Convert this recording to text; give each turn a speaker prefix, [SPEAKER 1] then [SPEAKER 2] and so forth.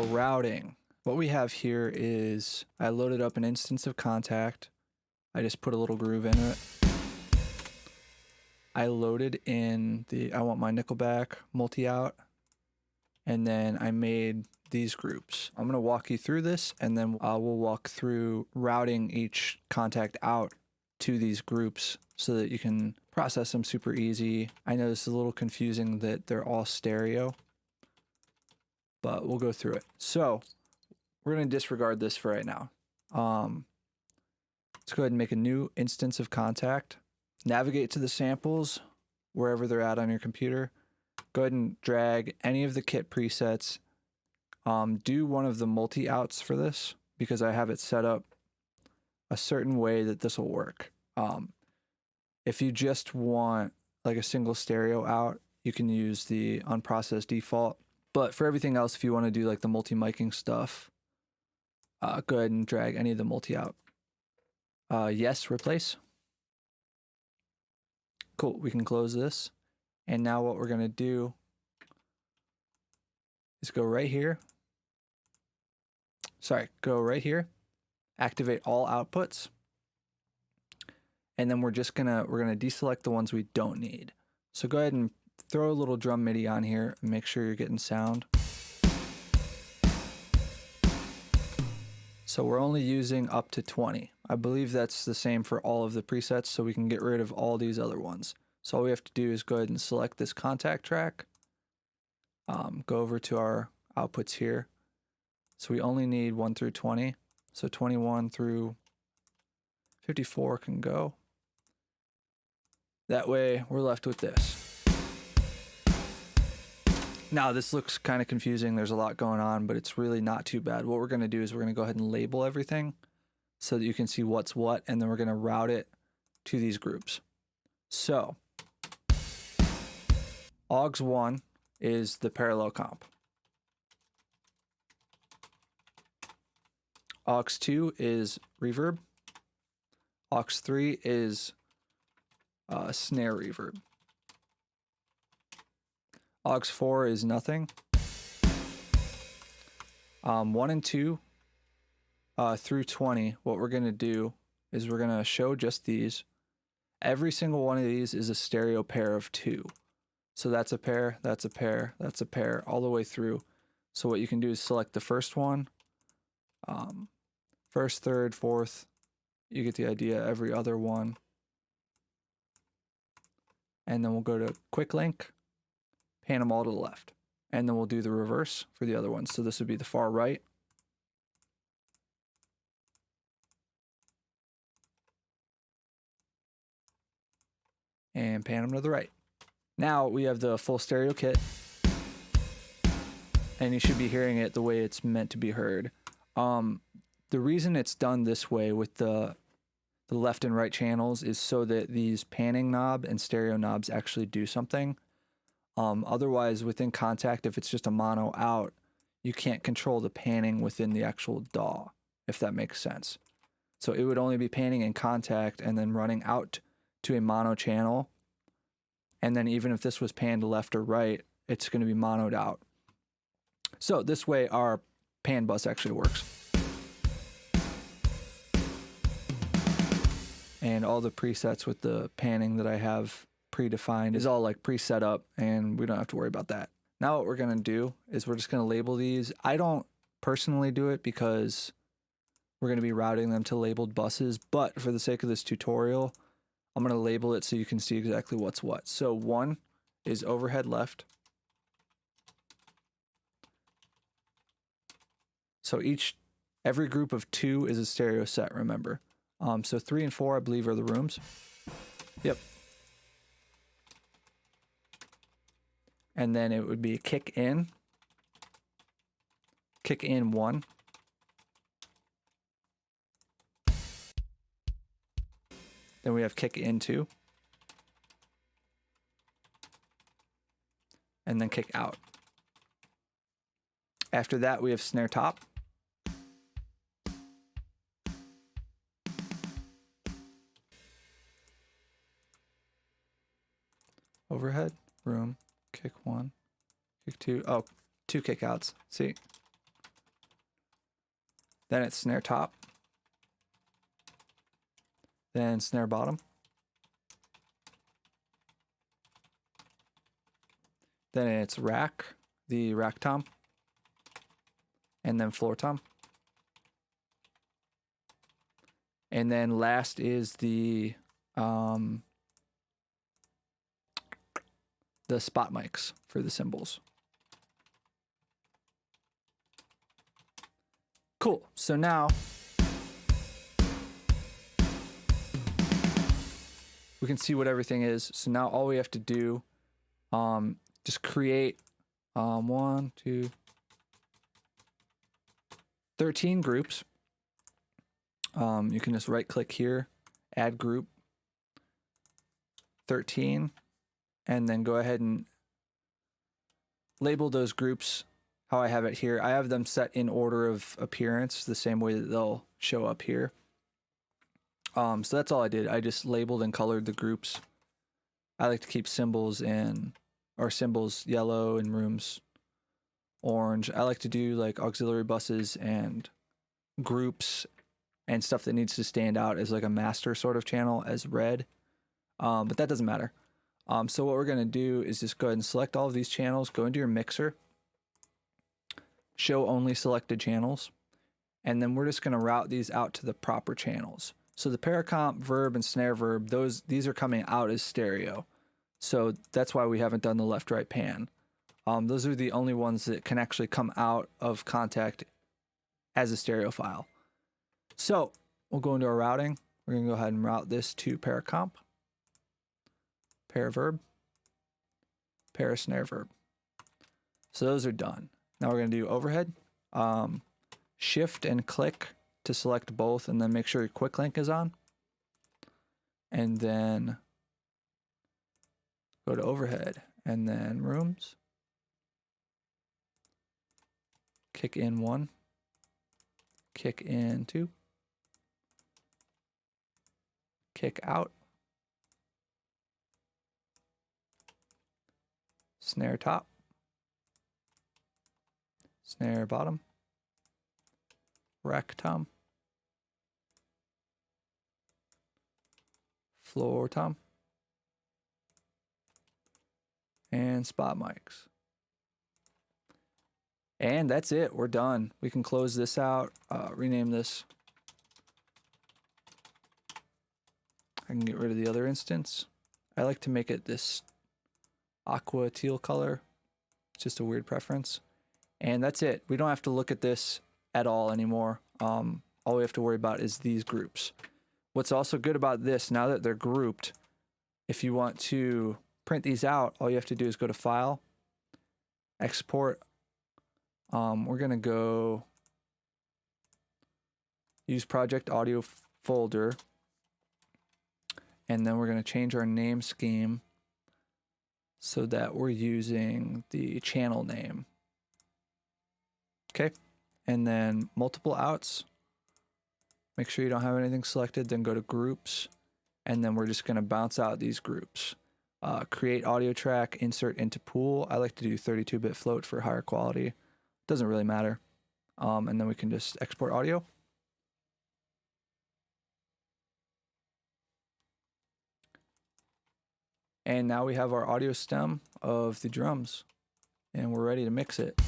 [SPEAKER 1] routing, what we have here is I loaded up an instance of contact. I just put a little groove in it. I loaded in I want my Nickelback multi-out, and then I made these groups. I'm going to walk you through this, and then we'll walk through routing each contact out to these groups so that you can process them super easy. I know this is a little confusing that they're all stereo, but we'll go through it. So we're going to disregard this for right now. Let's go ahead and make a new instance of contact. Navigate to the samples wherever they're at on your computer. Go ahead and drag any of the kit presets. Do one of the multi-outs for this because I have it set up a certain way that this will work. If you just want like a single stereo out, you can use the unprocessed default. But for everything else, if you want to do like the multi-miking stuff, go ahead and drag any of the multi-out. Yes, replace. Cool, we can close this. And now what we're gonna do is go right here. Go right here, activate all outputs. And then we're gonna deselect the ones we don't need. So go ahead and throw a little drum MIDI on here and make sure you're getting sound. So we're only using up to 20. I believe that's the same for all of the presets, so we can get rid of all these other ones. So all we have to do is go ahead and select this contact track. Go over to our outputs here. So we only need 1 through 20. So 21 through 54 can go. That way we're left with this. Now this looks kind of confusing. There's a lot going on, but it's really not too bad. What we're going to do is we're going to go ahead and label everything so that you can see what's what, and then we're going to route it to these groups. So aux1 is the parallel comp. aux2 is reverb. aux3 is snare reverb. aux4 is nothing. 1 and 2 through 20, what we're going to do is we're going to show just these. Every single one of these is a stereo pair of 2. So that's a pair, that's a pair, that's a pair, all the way through. So what you can do is select the first one, first, third, fourth, you get the idea, every other one. And then we'll go to quick link, pan them all to the left. And then we'll do the reverse for the other ones. So this would be the far right. And pan them to the right. Now we have the full stereo kit. And you should be hearing it the way it's meant to be heard. The reason it's done this way with the left and right channels is so that these panning knob and stereo knobs actually do something. Otherwise, within Contact, if it's just a mono out, you can't control the panning within the actual DAW, if that makes sense. So it would only be panning in Contact and then running out to a mono channel. And then even if this was panned left or right, it's going to be monoed out. So this way our pan bus actually works. And all the presets with the panning that I have predefined is all like pre-set up, and we don't have to worry about that. Now what we're going to do is we're just going to label these. I don't personally do it because we're going to be routing them to labeled buses, but for the sake of this tutorial, I'm going to label it so you can see exactly what's what. So 1 is overhead left. So every group of 2 is a stereo set, remember. So 3 and 4, I believe, are the rooms. Yep. And then it would be kick in 1. Then we have kick in 2. And then kick out. After that, we have snare top. Overhead, room, kick 1, kick 2. Oh, 2 kick outs. See? Then it's snare top. Then snare bottom. Then it's rack, the rack tom. And then floor tom. And then last is the spot mics for the cymbals. Cool. So now we can see what everything is. So now all we have to do, just create 1, 2, 13 groups. You can just right click here, add group 13, and then go ahead and label those groups how I have it here. I have them set in order of appearance, the same way that they'll show up here. So that's all I did. I just labeled and colored the groups. I like to keep cymbals yellow and rooms orange. I like to do like auxiliary buses and groups and stuff that needs to stand out as like a master sort of channel as red. But that doesn't matter. So what we're going to do is just go ahead and select all of these channels, go into your mixer, show only selected channels, and then we're just going to route these out to the proper channels. So the paracomp, verb, and snare verb, these are coming out as stereo. So that's why we haven't done the left-right pan. Those are the only ones that can actually come out of Kontakt as a stereo file. So we'll go into our routing. We're going to go ahead and route this to paracomp, paraverb, parasnare verb. So those are done. Now we're going to do overhead. Shift and click to select both, and then make sure your quick link is on. And then go to overhead, and then rooms. Kick in 1. Kick in 2. Kick out. Snare top. Snare bottom. Rack tom. Floor tom. And spot mics. And that's it. We're done. We can close this out, rename this. I can get rid of the other instance. I like to make it this aqua teal color. It's just a weird preference. And that's it. We don't have to look at this at all anymore. All we have to worry about is these groups. What's also good about this, now that they're grouped, if you want to print these out, all you have to do is go to File, Export. We're going to go use Project Audio folder. And then we're going to change our name scheme so that we're using the channel name. Okay. And then multiple outs. Make sure you don't have anything selected. Then go to groups. And then we're just going to bounce out these groups. Create audio track, insert into pool. I like to do 32-bit float for higher quality. Doesn't really matter. And then we can just export audio. And now we have our audio stem of the drums, and we're ready to mix it.